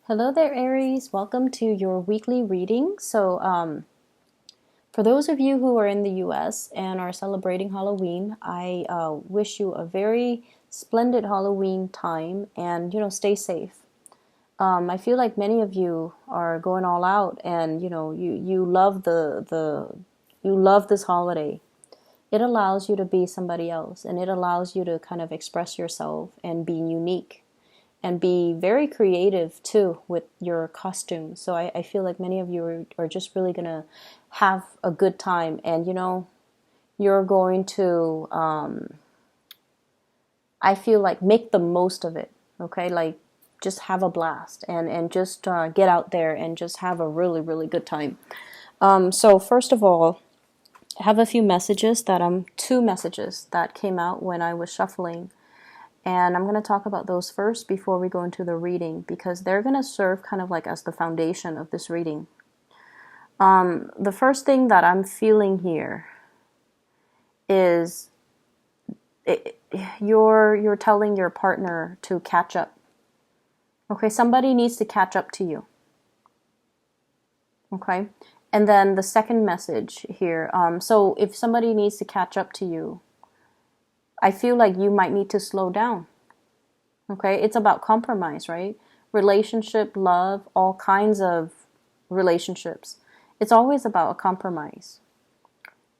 Hello there, Aries. Welcome to your weekly reading. For those of you who are in the US and are celebrating Halloween, I wish you a very splendid Halloween time and, stay safe. I feel like many of you are going all out and, you love you love this holiday. It allows you to be somebody else and it allows you to kind of express yourself and be unique and be very creative too with your costumes. So I feel like many of you are just really gonna have a good time, and you're going to I feel like make the most of it. Okay, like just have a blast and just get out there and just have a really good time. So first of all, I have a few messages two messages that came out when I was shuffling. And I'm going to talk about those first before we go into the reading, because they're going to serve kind of like as the foundation of this reading. The first thing that I'm feeling here is you're telling your partner to catch up. Okay, somebody needs to catch up to you. Okay, and then the second message here. So if somebody needs to catch up to you, I feel like you might need to slow down. Okay, it's about compromise, right? Relationship, love, all kinds of relationships. It's always about a compromise.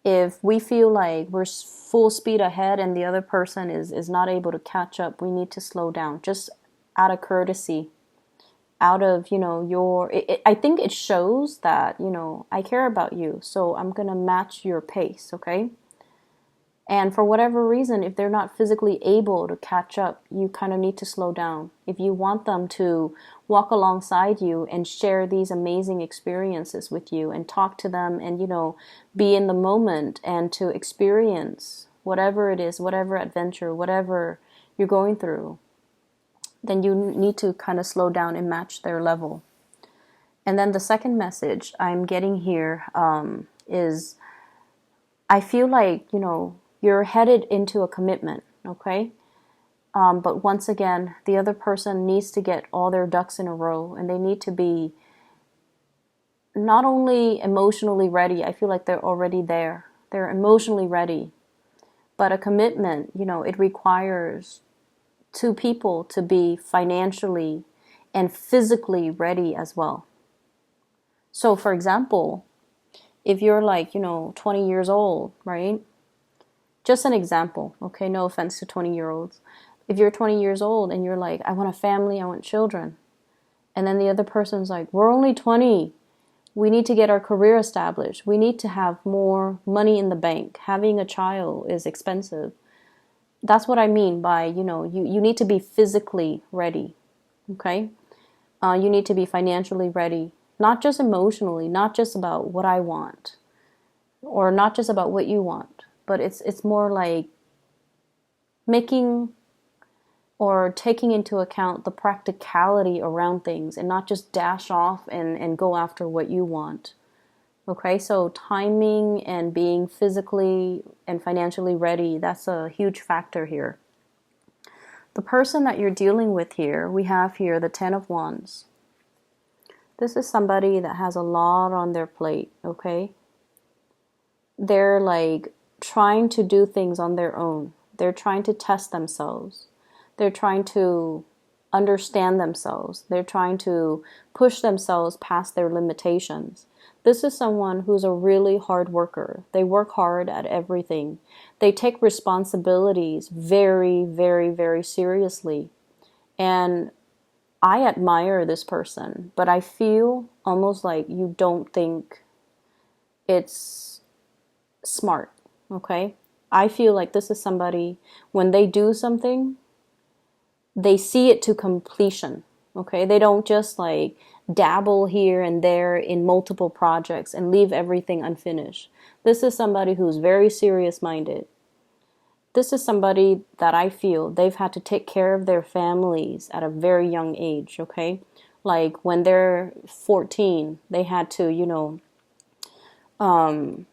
If we feel like we're full speed ahead and the other person is not able to catch up, we need to slow down, just out of courtesy, out of, I think it shows that, I care about you, so I'm going to match your pace, okay? And for whatever reason, if they're not physically able to catch up, you kind of need to slow down. If you want them to walk alongside you and share these amazing experiences with you and talk to them and, be in the moment and to experience whatever it is, whatever adventure, whatever you're going through, then you need to kind of slow down and match their level. And then the second message I'm getting here is I feel like, you're headed into a commitment, okay? But once again, the other person needs to get all their ducks in a row, and they need to be not only emotionally ready, I feel like they're already there. They're emotionally ready. But a commitment, it requires two people to be financially and physically ready as well. So, for example, if you're like, 20 years old, right? Just an example, okay? No offense to 20-year-olds. If you're 20 years old and you're like, I want a family, I want children. And then the other person's like, we're only 20. We need to get our career established. We need to have more money in the bank. Having a child is expensive. That's what I mean by, you need to be physically ready, okay? You need to be financially ready. Not just emotionally, not just about what I want. Or not just about what you want. But it's more like making or taking into account the practicality around things and not just dash off and go after what you want. Okay, so timing and being physically and financially ready, that's a huge factor here. The person that you're dealing with here, we have here the Ten of Wands. This is somebody that has a lot on their plate, okay? They're like trying to do things on their own. They're trying to test themselves. They're trying to understand themselves. They're trying to push themselves past their limitations. This is someone who's a really hard worker. They work hard at everything. They take responsibilities very seriously. And I admire this person, but I feel almost like you don't think it's smart. Okay, I feel like this is somebody, when they do something, they see it to completion. Okay, they don't just like dabble here and there in multiple projects and leave everything unfinished. This is somebody who's very serious minded. This is somebody that I feel they've had to take care of their families at a very young age. Okay, like when they're 14, they had to,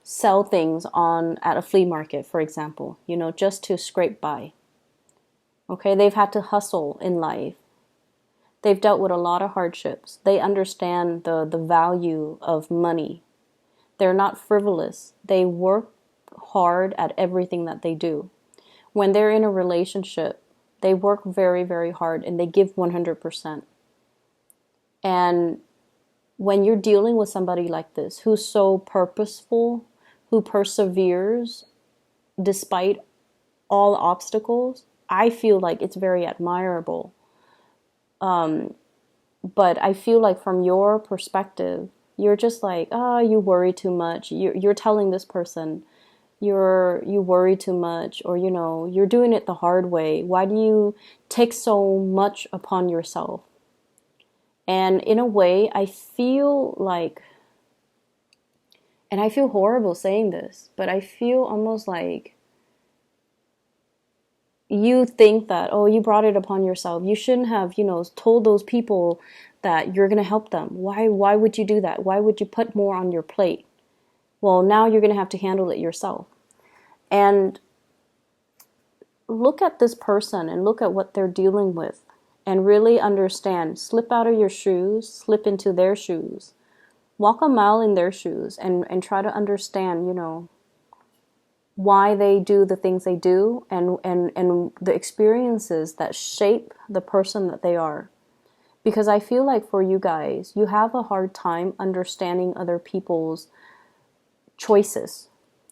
sell things at a flea market, for example, just to scrape by. Okay, they've had to hustle in life. They've dealt with a lot of hardships. They understand the value of money. They're not frivolous. They work hard at everything that they do. When they're in a relationship, they work very, very hard and they give 100%. And when you're dealing with somebody like this, who's so purposeful, who perseveres despite all obstacles, I feel like it's very admirable. But I feel like from your perspective, you're just like, oh, you worry too much. You're telling this person, you worry too much, or you're doing it the hard way. Why do you take so much upon yourself? And in a way, I feel like, and I feel horrible saying this, but I feel almost like you think that, oh, you brought it upon yourself. You shouldn't have, told those people that you're going to help them. Why would you do that? Why would you put more on your plate? Well, now you're going to have to handle it yourself. And look at this person and look at what they're dealing with and really understand. Slip out of your shoes, slip into their shoes. Walk a mile in their shoes and try to understand, why they do the things they do and the experiences that shape the person that they are. Because I feel like for you guys, you have a hard time understanding other people's choices,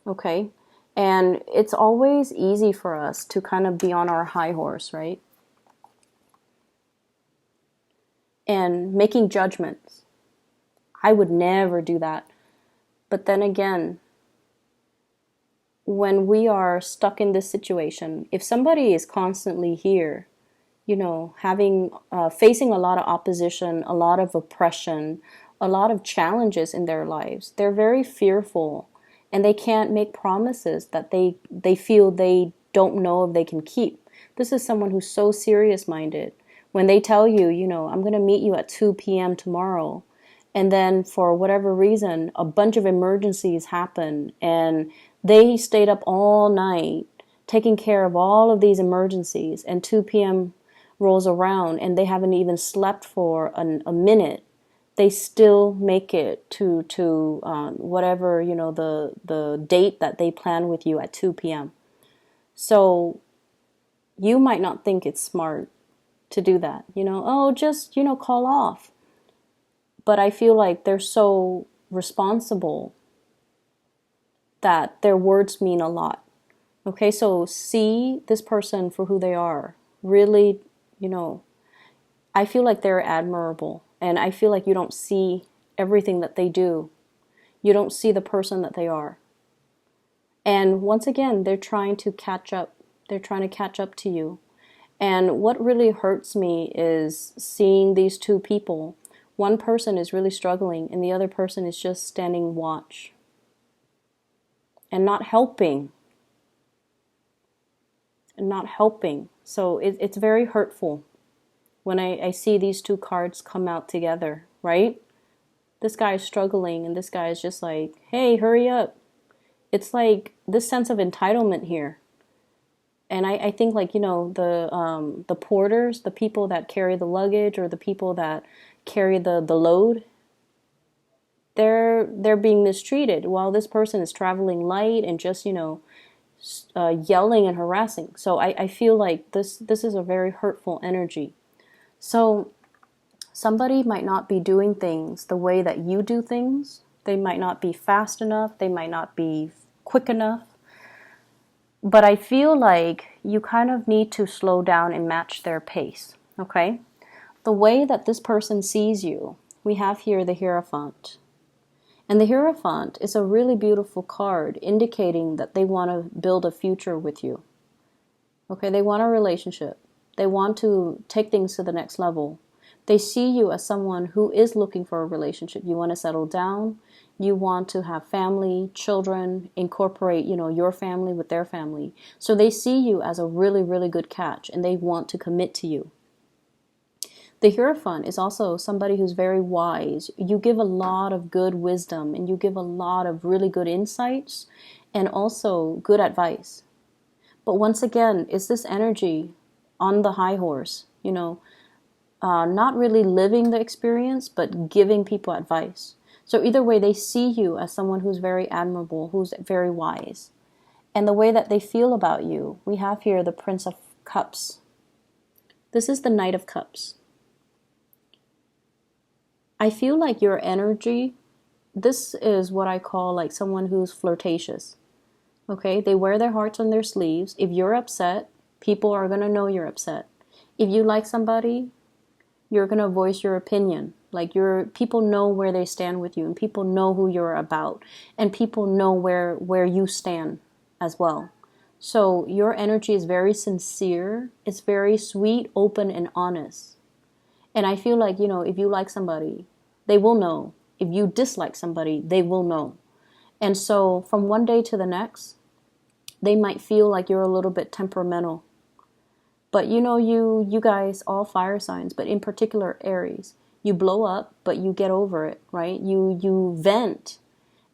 okay? And it's always easy for us to kind of be on our high horse, right? And making judgments. I would never do that. But then again, when we are stuck in this situation, if somebody is constantly here, having facing a lot of opposition, a lot of oppression, a lot of challenges in their lives, they're very fearful and they can't make promises that they feel they don't know if they can keep. This is someone who's so serious-minded. When they tell you, I'm going to meet you at 2 p.m. tomorrow, and then for whatever reason, a bunch of emergencies happen and they stayed up all night taking care of all of these emergencies, and 2 p.m. rolls around and they haven't even slept for a minute. They still make it to whatever, the date that they plan with you at 2 p.m. So you might not think it's smart to do that. Just, call off. But I feel like they're so responsible that their words mean a lot. Okay, so see this person for who they are. Really, I feel like they're admirable. And I feel like you don't see everything that they do. You don't see the person that they are. And once again, they're trying to catch up. They're trying to catch up to you. And what really hurts me is seeing these two people. One person is really struggling and the other person is just standing watch and not helping. So it's very hurtful when I see these two cards come out together, right? This guy is struggling and this guy is just like, hey, hurry up. It's like this sense of entitlement here. And I think like, the porters, the people that carry the luggage or the people that carry the load, they're being mistreated while this person is traveling light and just, yelling and harassing. So I feel like this is a very hurtful energy. So somebody might not be doing things the way that you do things. They might not be fast enough. They might not be quick enough. But I feel like you kind of need to slow down and match their pace, okay? The way that this person sees you, we have here the Hierophant. And the Hierophant is a really beautiful card indicating that they want to build a future with you. Okay, they want a relationship. They want to take things to the next level. They see you as someone who is looking for a relationship. You want to settle down. You want to have family, children, incorporate, your family with their family. So they see you as a really, really good catch and they want to commit to you. The Hierophant is also somebody who's very wise. You give a lot of good wisdom and you give a lot of really good insights and also good advice. But once again, it's this energy on the high horse, not really living the experience, but giving people advice. So either way, they see you as someone who's very admirable, who's very wise. And the way that they feel about you, we have here the Prince of Cups. This is the Knight of Cups. I feel like your energy, this is what I call like someone who's flirtatious. Okay, they wear their hearts on their sleeves. If you're upset, people are going to know you're upset. If you like somebody, you're going to voice your opinion. Like people know where they stand with you, and people know who you're about, and people know where you stand as well. So your energy is very sincere. It's very sweet, open, and honest. And I feel like, if you like somebody, they will know. If you dislike somebody, they will know. And so from one day to the next, they might feel like you're a little bit temperamental. But you guys, all fire signs, but in particular Aries, you blow up, but you get over it, right? You vent,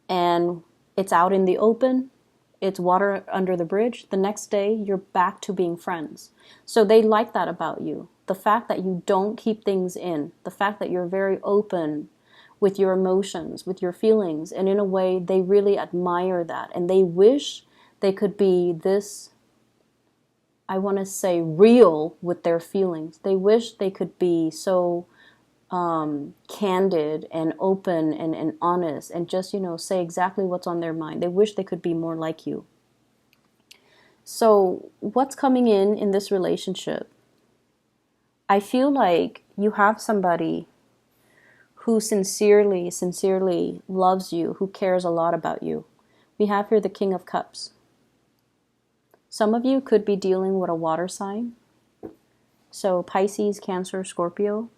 and it's out in the open. It's water under the bridge. The next day, you're back to being friends. So they like that about you. The fact that you don't keep things in, the fact that you're very open with your emotions, with your feelings, and in a way, they really admire that. And they wish they could be this, I want to say, real with their feelings. They wish they could be so candid and open and honest and just, say exactly what's on their mind. They wish they could be more like you. So what's coming in this relationship? I feel like you have somebody who sincerely loves you, who cares a lot about you. We have here the King of Cups. Some of you could be dealing with a water sign. So Pisces, Cancer, Scorpio.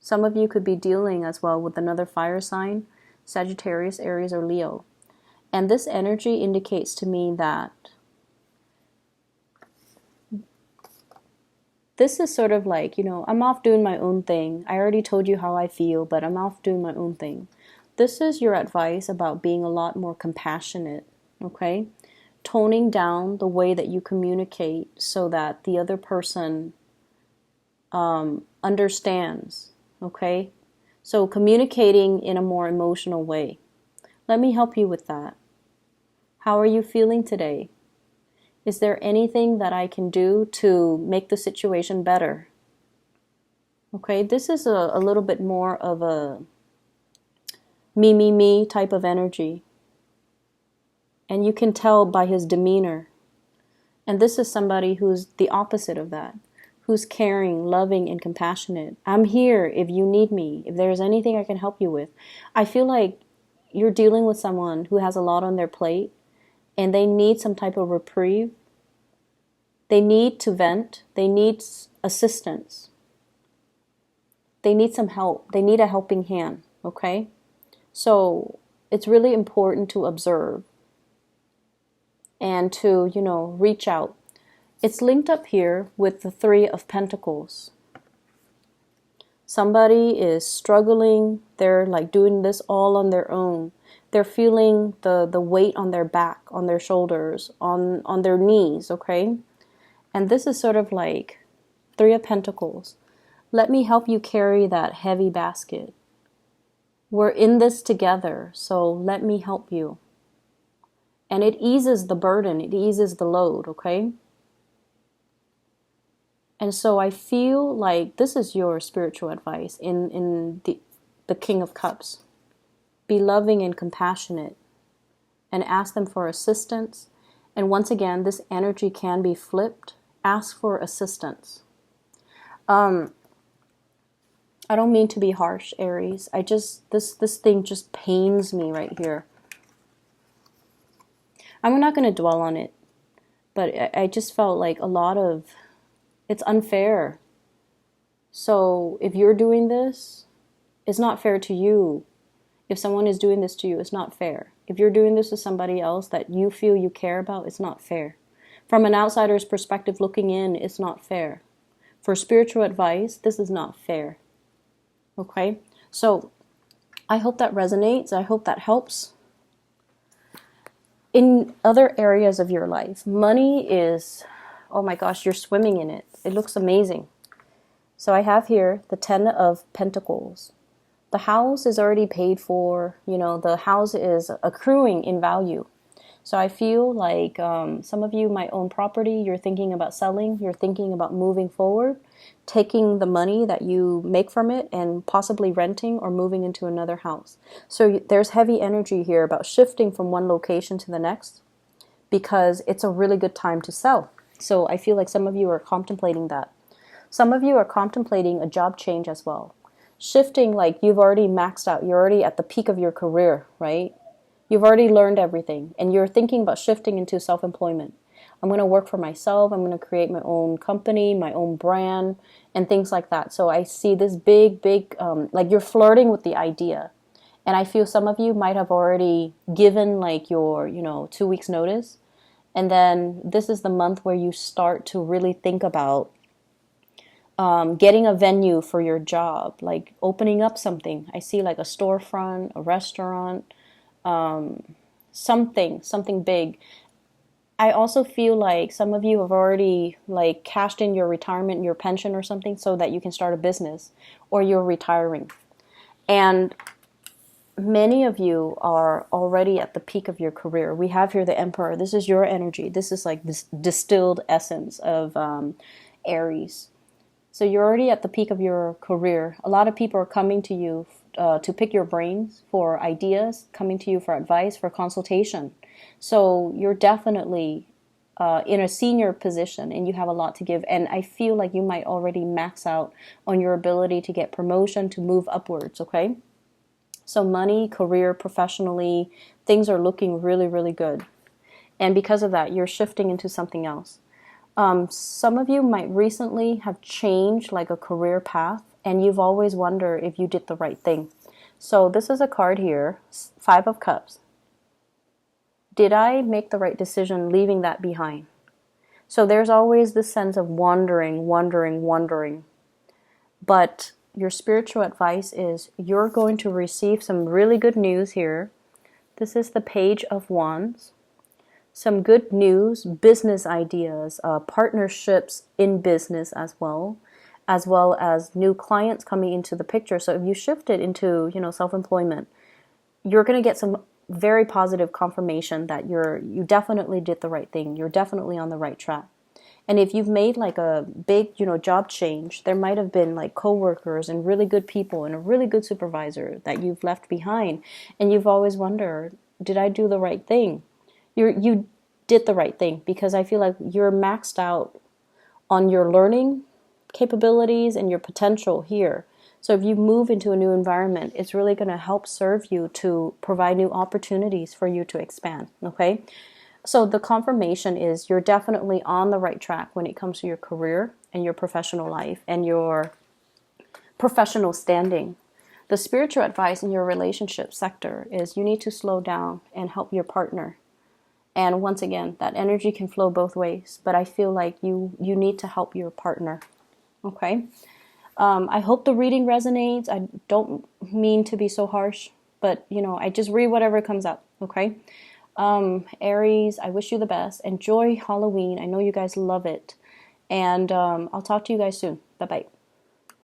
Some of you could be dealing as well with another fire sign, Sagittarius, Aries, or Leo. And this energy indicates to me that this is sort of like, I'm off doing my own thing. I already told you how I feel, but I'm off doing my own thing. This is your advice about being a lot more compassionate, okay? Toning down the way that you communicate so that the other person understands, okay? So communicating in a more emotional way. Let me help you with that. How are you feeling today? Is there anything that I can do to make the situation better? Okay, this is a little bit more of a me type of energy. And you can tell by his demeanor. And this is somebody who's the opposite of that, who's caring, loving, and compassionate. I'm here if you need me, if there's anything I can help you with. I feel like you're dealing with someone who has a lot on their plate, and they need some type of reprieve. They need to vent. They need assistance. They need some help. They need a helping hand, okay? So it's really important to observe and to, reach out. It's linked up here with the Three of Pentacles. Somebody is struggling. They're like doing this all on their own. They're feeling the weight on their back, on their shoulders, on their knees, okay? And this is sort of like Three of Pentacles. Let me help you carry that heavy basket. We're in this together, so let me help you. And it eases the burden, it eases the load, okay? And so I feel like this is your spiritual advice in the King of Cups. Be loving and compassionate and ask them for assistance. And once again, this energy can be flipped. Ask for assistance. I don't mean to be harsh, Aries. This thing just pains me right here. I'm not going to dwell on it, but I just felt like it's unfair. So if you're doing this, it's not fair to you. If someone is doing this to you, it's not fair. If you're doing this to somebody else that you feel you care about, it's not fair. From an outsider's perspective looking in, it's not fair. For spiritual advice, this is not fair. Okay? So I hope that resonates. I hope that helps. In other areas of your life, money is, oh my gosh, you're swimming in it. It looks amazing. So I have here the Ten of Pentacles. The house is already paid for, the house is accruing in value. So I feel like some of you might own property, you're thinking about selling, you're thinking about moving forward, taking the money that you make from it and possibly renting or moving into another house. So there's heavy energy here about shifting from one location to the next because it's a really good time to sell. So I feel like some of you are contemplating that. Some of you are contemplating a job change as well. Shifting, like you've already maxed out, you're already at the peak of your career, right? You've already learned everything and you're thinking about shifting into self-employment. I'm going to work for myself. I'm going to create my own company, my own brand, and things like that. So I see this big, like you're flirting with the idea. And I feel some of you might have already given like your, 2 weeks notice. And then this is the month where you start to really think about getting a venue for your job, like opening up something. I see like a storefront, a restaurant, something big. I also feel like some of you have already like cashed in your retirement, your pension or something so that you can start a business, or you're retiring. And many of you are already at the peak of your career. We have here the Emperor. This is your energy. This is like this distilled essence of Aries. So you're already at the peak of your career. A lot of people are coming to you to pick your brains for ideas, coming to you for advice, for consultation. So you're definitely in a senior position and you have a lot to give. And I feel like you might already max out on your ability to get promotion, to move upwards, okay? So money, career, professionally, things are looking really, really good. And because of that, you're shifting into something else. Some of you might recently have changed like a career path and you've always wondered if you did the right thing. So this is a card here, Five of Cups. Did I make the right decision leaving that behind? So there's always this sense of wondering. But your spiritual advice is you're going to receive some really good news here. This is the Page of Wands. Some good news, business ideas, partnerships in business as well as new clients coming into the picture. So if you shift it into, self-employment, you're going to get some very positive confirmation that you definitely did the right thing. You're definitely on the right track. And if you've made like a big, job change, there might have been like coworkers and really good people and a really good supervisor that you've left behind. And you've always wondered, did I do the right thing? You did the right thing because I feel like you're maxed out on your learning capabilities and your potential here. So if you move into a new environment, it's really going to help serve you to provide new opportunities for you to expand, okay? So the confirmation is you're definitely on the right track when it comes to your career and your professional life and your professional standing. The spiritual advice in your relationship sector is you need to slow down and help your partner. And once again, that energy can flow both ways, but I feel like you need to help your partner, okay? I hope the reading resonates. I don't mean to be so harsh, but, I just read whatever comes up, okay? Aries, I wish you the best. Enjoy Halloween. I know you guys love it. And I'll talk to you guys soon. Bye-bye.